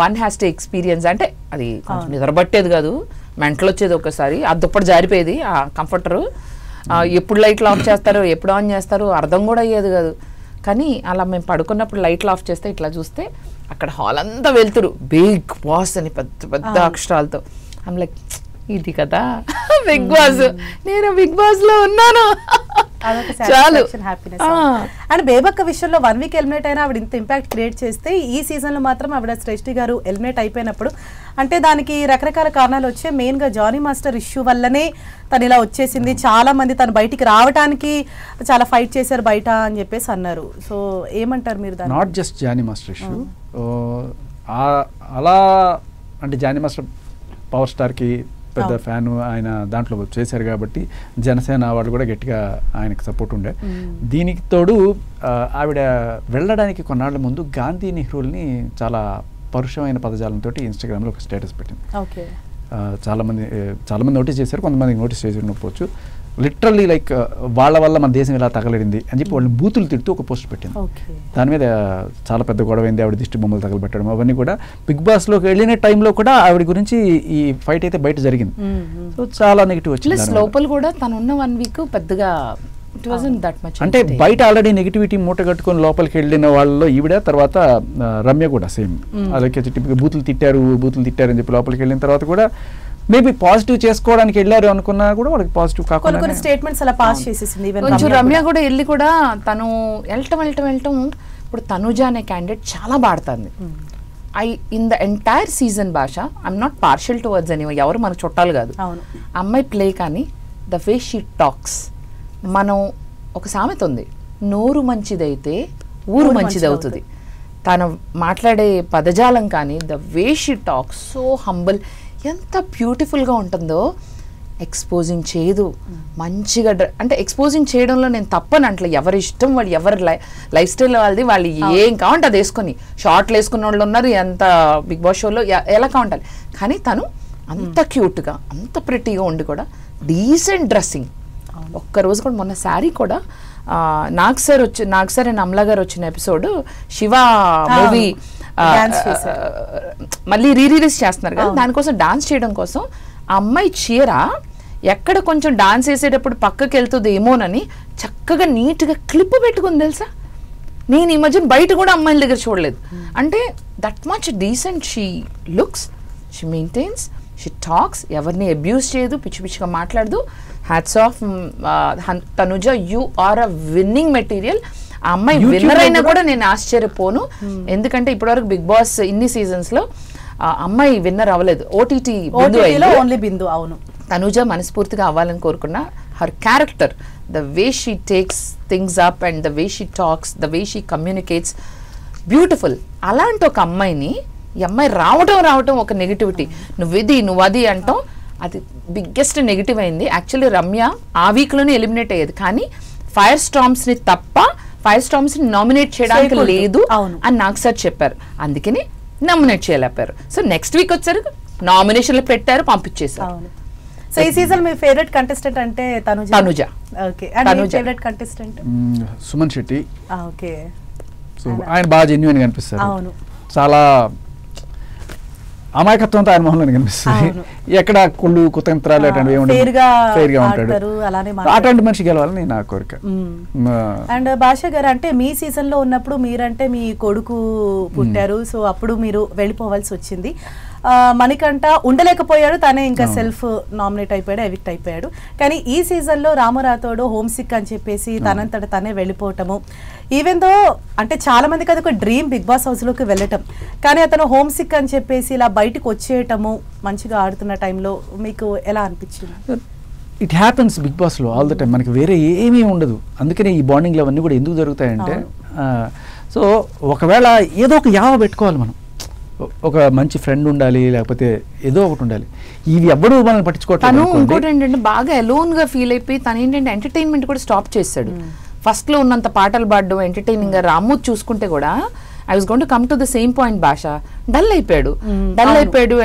One has to experience. అంటే అది కొంచెం నిద్రపట్టేది కాదు, mental వచ్చేది ఒకసారి, ఆ దుప్పటి జారిపోయేది ఆ కంఫర్టరు, ఎప్పుడు లైట్లు ఆఫ్ చేస్తారు ఎప్పుడు ఆన్ చేస్తారు అర్థం కూడా అయ్యేది కాదు. కానీ అలా మేము పడుకున్నప్పుడు లైట్లు ఆఫ్ చేస్తే ఇట్లా చూస్తే అక్కడ హాల్ అంతా వెళ్తురు, బిగ్ బాస్ అని పెద్ద పెద్ద అక్షరాలతో. ఐమ్ లైక్ ఇది కదా బిగ్ బాస్, నేను బిగ్ బాస్ లో ఉన్నాను చాలు. అండ్ బేబక్క విషయంలో 1 వీక్ ఎలిమినేట్ అయినా ఆవిడ ఇంత ఇంపాక్ట్ క్రియేట్ చేస్తే, ఈ సీజన్ లో మాత్రం ఆవిడ శ్రేష్ఠి గారు ఎలిమినేట్ అయిపోయినప్పుడు అంటే దానికి రకరకాల కారణాలు వచ్చాయి. మెయిన్ గా జానీ మాస్టర్ ఇష్యూ వల్లనే తను ఇలా వచ్చేసింది, చాలా మంది తను బయటికి రావడానికి చాలా ఫైట్ చేశారు బయట అని చెప్పేసి అన్నారు. సో ఏమంటారు మీరు దాన్ని? Not just Jani master issue, అలా అంటే జానీ మాస్టర్ పవర్ స్టార్కి పెద్ద ఫ్యాను, ఆయన దాంట్లో చేశారు కాబట్టి జనసేన వాళ్ళు కూడా గట్టిగా ఆయనకు సపోర్ట్ ఉండే. దీనికి తోడు ఆవిడ వెళ్ళడానికి కొన్నాళ్ళ ముందు గాంధీ నెహ్రూల్ని చాలా పరుషమైన పదజాలంతో ఇన్స్టాగ్రామ్లో ఒక స్టేటస్ పెట్టింది. చాలామంది నోటీస్ చేశారు, కొంతమందికి నోటీస్ చేసి ఉండకపోవచ్చు. లిటరల్లీ లైక్ వాళ్ళ వల్ల మన దేశం ఇలా తగలడింది అని చెప్పి వాళ్ళని బూతులు తిడుతూ ఒక పోస్ట్ పెట్టింది. దాని మీద చాలా పెద్ద గొడవ అయింది, ఆవిడ దిష్టి బొమ్మలు తగలబెట్టడం అవన్నీ కూడా. బిగ్ బాస్లోకి వెళ్ళిన టైంలో కూడా ఆవిడ గురించి ఈ ఫైట్ అయితే బయట జరిగింది. సో చాలా నెగిటివ్ వచ్చింది. లోపల కూడా తను ఉన్న 1 వీక్ పెద్దగా అంటే బయట ఆల్రెడీ నెగిటివిటీ మూట కట్టుకొని లోపలికి వెళ్ళిన వాళ్ళలో ఈవిడ, తర్వాత రమ్య కూడా సేమ్ అలాగే టిపిక్ బూతులు తిట్టారు అని చెప్పి లోపలికి వెళ్ళిన తర్వాత కూడా మేబీ పాజిటివ్ చేసుకోవడానికి వెళ్ళారు అనుకున్నా కూడా వాళ్ళకి పాజిటివ్ కాకుండా స్టేట్మెంట్స్ అలా పాస్ చేసేసింది. కొంచెం రమ్య కూడా వెళ్ళి కూడా తను వెళ్ళటం ఇప్పుడు తనుజ అనే క్యాండిడేట్ చాలా బాడుతుంది. ఇన్ ద ఎంటైర్ సీజన్ భాష ఐఎమ్ నాట్ పార్షియల్ టువర్డ్స్ అని, ఎవరు మనకు చుట్టాలు కాదు, అమ్మాయి ప్లే కానీ ద వే షీ టాక్స్. మనం ఒక సామెత ఉంది, నోరు మంచిదైతే ఊరు మంచిది అవుతుంది. తను మాట్లాడే పదజాలం కానీ the way she talks so humble, ఎంత బ్యూటిఫుల్గా ఉంటుందో. ఎక్స్పోజింగ్ చేయదు, మంచిగా అంటే ఎక్స్పోజింగ్ చేయడంలో నేను తప్పని అంటలే, ఎవరి ఇష్టం వాళ్ళు, ఎవరి లైఫ్ స్టైల్ వాళ్ళది, వాళ్ళు ఏం కావాలంటే అది వేసుకొని షార్ట్లు వేసుకున్న వాళ్ళు ఉన్నారు ఎంత బిగ్ బాస్ షోలో ఎలా కావాలి. కానీ తను అంత క్యూట్గా అంత ప్రిటీగా ఉండి కూడా డీసెంట్ డ్రెస్సింగ్. ఒక్కరోజు కూడా మొన్న శారీ కూడా నాగ్ సార్ అండ్ అమలా గారు వచ్చిన ఎపిసోడ్ శివ మూవీ మళ్ళీ రిలీజ్ చేస్తున్నారు కదా, దానికోసం డాన్స్ చేయడం కోసం ఆ అమ్మాయి చీర ఎక్కడ కొంచెం డాన్స్ వేసేటప్పుడు పక్కకి వెళ్తుంది ఏమోనని చక్కగా నీట్గా క్లిప్ పెట్టుకుంది తెలుసా. నేను ఈ మధ్యన బయట కూడా అమ్మాయిల దగ్గర చూడలేదు. అంటే that much decent she looks, she maintains, she talks, ఎవరిని అబ్యూస్ చేయదు, పిచ్చి పిచ్చిగా మాట్లాడదు. Hats off Tanuja, you are a winning material. ఆ అమ్మాయి విన్నర్ అయినా కూడా నేను ఆశ్చర్యపోను, ఎందుకంటే ఇప్పటివరకు బిగ్ బాస్ ఇన్ని సీజన్స్ లో అమ్మాయి విన్నర్ అవ్వలేదు. ఓటీటీ బిందు. అవును, తనుజ మనస్ఫూర్తిగా అవ్వాలని కోరుకున్నా. Her character, the way she takes things up and the way she talks, the way she communicates, beautiful. అలాంటి ఒక అమ్మాయిని ఈ అమ్మాయి రావటం ఒక నెగిటివిటీ, నువ్వు అది అంటాం, అది బిగ్గెస్ట్ నెగిటివ్ అయింది. యాక్చువల్లీ రమ్య ఆ వీక్లోనే ఎలిమినేట్ అయ్యేది, కానీ ఫైర్ స్టార్మ్స్ని తప్ప ఫైర్ స్టార్మ్స్ని నామినేట్ చేయడానికి లేదు అని నాకు సార్ చెప్పారు, అందుకని నామినేట్ చేయలేపారు. సో నెక్స్ట్ వీక్ వచ్చారు, నామినేషన్లు పెట్టారు, పంపించేశారు. సో ఈ సీజన్ మీ ఫేవరెట్ కంటెస్టెంట్ అంటే Tanuja. Okay, and me favourite contestant Suman Shetty. Okay, so ఆయన బాగా జెన్యూన్ గా అనిపిస్తారు. అవును, చాలా అమాయకత్వంతో ఆయన మొహంలో కనిపిస్తుంది. ఎక్కడ కుళ్ళు కుతంత్రాలు అట్లాంటివి ఉంటాడు, అట్లాంటి మనిషి గెలవాలని నా కోరిక. అండ్ భాష గారు, అంటే మీ సీజన్ లో ఉన్నప్పుడు మీరంటే మీ కొడుకు పుట్టారు, సో అప్పుడు మీరు వెళ్ళిపోవాల్సి వచ్చింది. మణికంఠ ఉండలేకపోయాడు, తనే ఇంకా సెల్ఫ్ నామినేట్ అయిపోయాడు, ఎవిక్ట్ అయిపోయాడు. కానీ ఈ సీజన్లో రాము రాథోడ్ హోమ్ సిక్ అని చెప్పేసి తనంతట తనే వెళ్ళిపోవటము, ఈవెన్ దో అంటే చాలా మందికి అది ఒక డ్రీమ్ బిగ్ బాస్ హౌస్లోకి వెళ్ళటం, కానీ అతను హోమ్ సిక్ అని చెప్పేసి ఇలా బయటకు వచ్చేయటము, మంచిగా ఆడుతున్న టైంలో మీకు ఎలా అనిపించింది? ఇట్ హ్యాపెన్స్ బిగ్ బాస్లో ఆల్ ద టైమ్, మనకి వేరే ఏమీ ఉండదు. అందుకనే ఈ బాండింగ్లు అవన్నీ కూడా ఎందుకు జరుగుతాయంటే, సో ఒకవేళ ఏదో ఒక యావ పెట్టుకోవాలి మనం, ఒక మంచి ఫ్రెండ్ ఉండాలి, లేకపోతే ఏదో ఒకటి ఉండాలి. ఇవి ఎవ్వరూ మనల్ని పట్టించుకోవట్లేదు. ఇంకోటి ఏంటంటే బాగా అలోన్ గా ఫీల్ అయిపోయి తను ఏంటంటే ఎంటర్టైన్మెంట్ కూడా స్టాప్ చేశాడు. ఫస్ట్ లో ఉన్నంత పాటలు పాడడం ఎంటర్టైనింగ్ గా రాము చూసుకుంటే కూడా I was going to come to the same point, భాష డల్ అయిపోయాడు,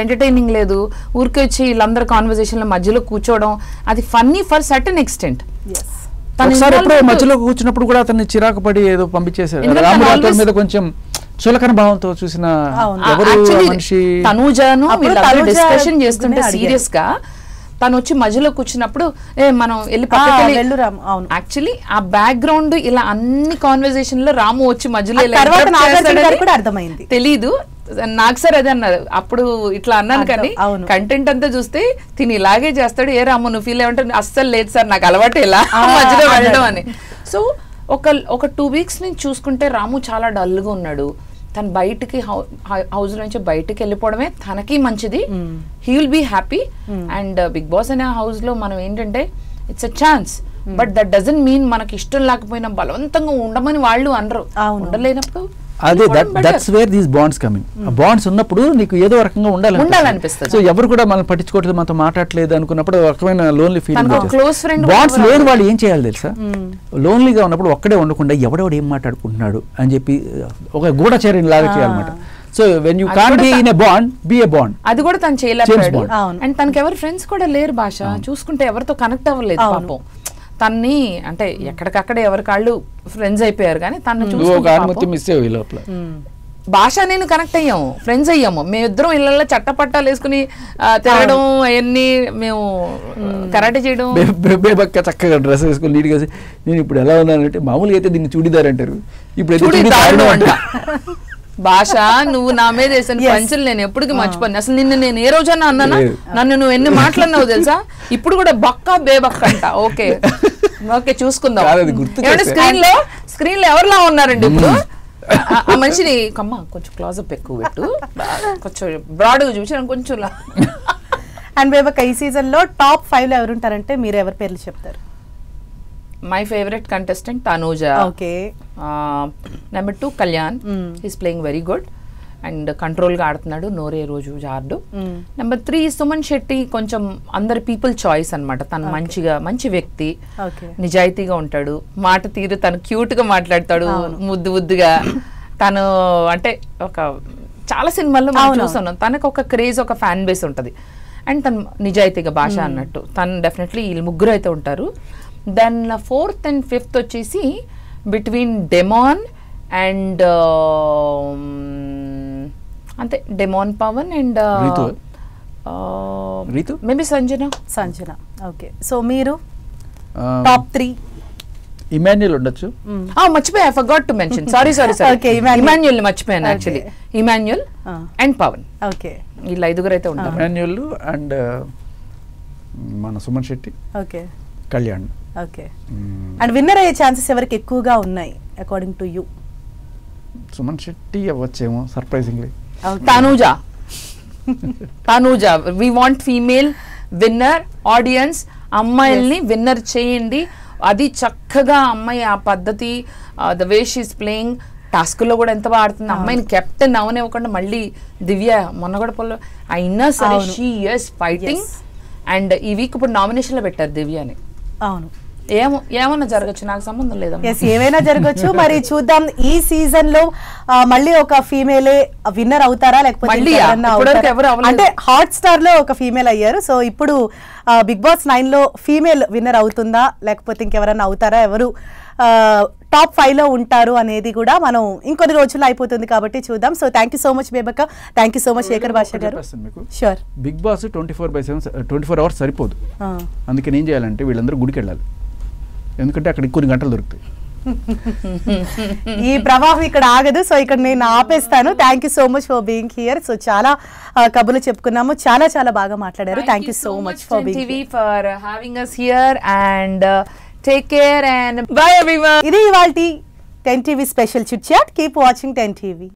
ఎంటర్టైనింగ్ లేదు, ఊరికే వచ్చి వీళ్ళందరూ కాన్వర్సేషన్ మధ్యలో కూర్చోవడం, అది ఫన్నీ ఫర్ సర్టెన్ ఎక్స్టెంట్. ఒకసారి ఎప్పుడో మధ్యలో కూర్చున్నప్పుడు కూడా అతన్ని చిరాకు పడి ఏదో పంపించేశారు. రాము రాథోడ్ మీద కొంచెం చులకన భావంతో చూసిన మనిషి తనూజను డిస్కషన్ చేస్తుంటే సీరియస్ గా తను వచ్చి మధ్యలో కూర్చున్నప్పుడు మనం వెళ్ళి యాక్చువల్లీ ఆ బ్యాక్గ్రౌండ్ ఇలా అన్ని కాన్వర్సేషన్ లో రాము వచ్చి మధ్యలో అర్థమైంది తెలీదు. నాకు సార్ అదే అన్నారు అప్పుడు, ఇట్లా అన్నాను కానీ కంటెంట్ అంతా చూస్తే తిని ఇలాగే చేస్తాడు, ఏ రాము నువ్వు ఫీల్ అయ్యంటే అస్సలు లేదు సార్ నాకు అలవాటు ఇలా మధ్యలో వెళ్ళడం అని. సో ఒక 2 weeks నుంచి చూసుకుంటే రాము చాలా డల్గా ఉన్నాడు. తను బయటికి హౌస్ నుంచి బయటికి వెళ్ళిపోవడమే తనకి మంచిది, he will be happy. And Bigg Boss అనే హౌస్ లో మనం ఏంటంటే it's a chance, but that doesn't mean మనకి ఇష్టం లేకపోయినా బలవంతంగా ఉండమని వాళ్ళు అనరు. ఉండలేనప్పుడు అదే that's where these bonds coming. Bonds ఉన్నప్పుడు నీకు ఏదో రకంగా ఉండాలనిపిస్తుంది. సో ఎవరు కూడా మనం పట్టించుకోవట్లేదు, మనతో మాట్లాడలేదు అనుకున్నప్పుడు ఒక రకమైన లోన్లీ ఫీలింగ్. బాండ్స్ లేని వాళ్ళు ఏం చేయాలి తెలుసా, లోన్లీగా ఉన్నప్పుడు ఒక్కడే ఉండకుండా ఎవడెవడు ఏం మాట్లాడుకుంటున్నాడు అని చెప్పి ఒక గూఢచర్యం లాగా చేయాలన్నమాట. So when you can't be in a bond, B a bond. అది కూడా తను చేయలేకపోయాడు. అండ్ తనకి ఎవరు ఫ్రెండ్స్ కూడా లేరు భాష, చూసుకుంటే ఎవరితో కనెక్ట్ అవ్వలేదు పాపం. తన్ని అంటే ఎక్కడికక్కడ ఎవరి కాళ్ళు ఫ్రెండ్స్ అయిపోయారు కానీ తను నువ్వు ఒక ఆనుమతి మిస్ అయ్యావు ఈ లోపల. భాష నేను కనెక్ట్ అయ్యాము, ఫ్రెండ్స్ అయ్యాము. మేమిద్దరం ఇళ్ళల్లో చట్టపట్టాలు వేసుకుని తిరగడం అవన్నీ, మేము కరాటే చేయడం. బేబక్క చక్కగా డ్రెస్ వేసుకుని నీట్గా. నేను ఇప్పుడు ఎలా ఉన్నానంటే మామూలుగా అయితే దీన్ని చూడిదార్ అంటారు, ఇప్పుడు చూడీదారు అంట. భాష నువ్వు నా మీద వేసిన పంచులు నేను ఎప్పటికీ మర్చిపోను. అసలు నిన్ను నేను ఏ రోజన్నా అన్నానా? నన్ను నువ్వు ఎన్ని మాట్లాడినావు తెలుసా? ఇప్పుడు కూడా బక్క బేబక్క అంట. ఓకే ఓకే చూసుకుందాం. స్క్రీన్ లో ఎవరిలా ఉన్నారండి ఇప్పుడు? ఆ మనిషిని కమ్మ కొంచెం క్లోజప్ ఎక్కువ పెట్టు, కొంచెం బ్రాడ్ గా చూసి కొంచెం. అండ్ బేబక్క ఈ సీజన్ లో టాప్ 5 లో ఎవరు ఉంటారంటే మీరు ఎవరి పేర్లు చెప్తారు? My favourite contestant Tanuja. Okay. Number 2 Kalyan, he's playing very good and control గా ఆడుతున్నాడు, నోరే రోజు జార్డు. నెంబర్ 3 సుమన్ శెట్టి, కొంచెం అందరి పీపుల్ చాయిస్ అన్నమాట. తను మంచి వ్యక్తి, నిజాయితీగా ఉంటాడు, మాట తీరు తను క్యూట్ గా మాట్లాడతాడు, ముద్దుగా. తను అంటే ఒక చాలా సినిమాల్లో మనం చూస్తున్నాం, తనకు ఒక క్రేజ్, ఒక ఫ్యాన్ బేస్ ఉంటది. అండ్ తను నిజాయితీగా భాష అన్నట్టు తను డెఫినెట్లీ వీళ్ళు ముగ్గురు అయితే ఉంటారు. దెన్ 4th and 5th వచ్చేసి బిట్వీన్ డెమాన్ అండ్ అంతే, Demon Pavan and maybe Sanjana. Okay. So మీరు టాప్ 3? ఇమాన్యుయల్ ఉండొచ్చు. మర్చిపోయా, I forgot to mention. Sorry Emmanuel మర్చిపోయాను actually. Emmanuel and Pavan. Okay. వీళ్ళు 5గురు అయితే ఉంటారు. ఇమాన్యుయల్ అండ్ మన Suman Shetty, okay, Kalyan. Okay. And winner అయ్యే ఛాన్సెస్ ఎవరికి ఎక్కువగా ఉన్నాయి according to you? Suman Shetty అవ్వచ్చేమో surprisingly. Tanuja we want female winner. Audience అమ్మాయిల్ని విన్నర్ చేయండి. అది చక్కగా అమ్మాయి ఆ పద్ధతి, ద వే షీస్ ప్లేయింగ్, టాస్క్లో కూడా ఎంత బాగా ఆడుతుంది. అమ్మాయిని కెప్టెన్ అవనివ్వకుండా మళ్ళీ దివ్య మొన్న కూడా పొల్లో అయినా సరే షీ ఇస్ ఫైటింగ్. అండ్ ఈ వీక్ ఇప్పుడు నామినేషన్లో పెట్టారు దివ్యని. అవును, ఏమన్నా జరగచ్చు, నాకు సంబంధం లేదా. ఏమైనా జరగచ్చు. మరి చూద్దాం ఈ సీజన్ లో మళ్ళీ ఒక ఫీమేలే విన్నర్ అవుతారా లేకపోతే అంటే హాట్ స్టార్ లో ఒక ఫీమేల్ అయ్యారు. సో ఇప్పుడు బిగ్ బాస్ 9 లో ఫీమేల్ విన్నర్ అవుతుందా లేకపోతే ఇంకెవరన్నా అవుతారా, ఎవరు టాప్ 5 లో ఉంటారు అనేది కూడా మనం ఇంకొన్ని రోజుల్లో అయిపోతుంది కాబట్టి చూద్దాం. So thank you so much Bebakka, thank you so much Shekhar Basha garu. Sure. Big boss 24/7 hours సరిపోదు. అందుకని ఏం చేయాలంటే వీళ్ళందరూ గుడికి వెళ్ళాలి, ఎందుకంటే అక్కడ కొన్ని గంటలు దొరుకుతాయి. ఈ ప్రవాహం ఇక్కడ ఆగదు. సో ఇక్కడ నేను ఆపేస్తాను. Thank you so much for being here. So చాలా కబుర్లు చెప్పుకున్నాము, చాలా బాగా మాట్లాడారు. Thank you so much for having us here and take care and bye everyone. ఇది ఇవాల్టి 10 TV special chit chat. Keep watching 10 TV.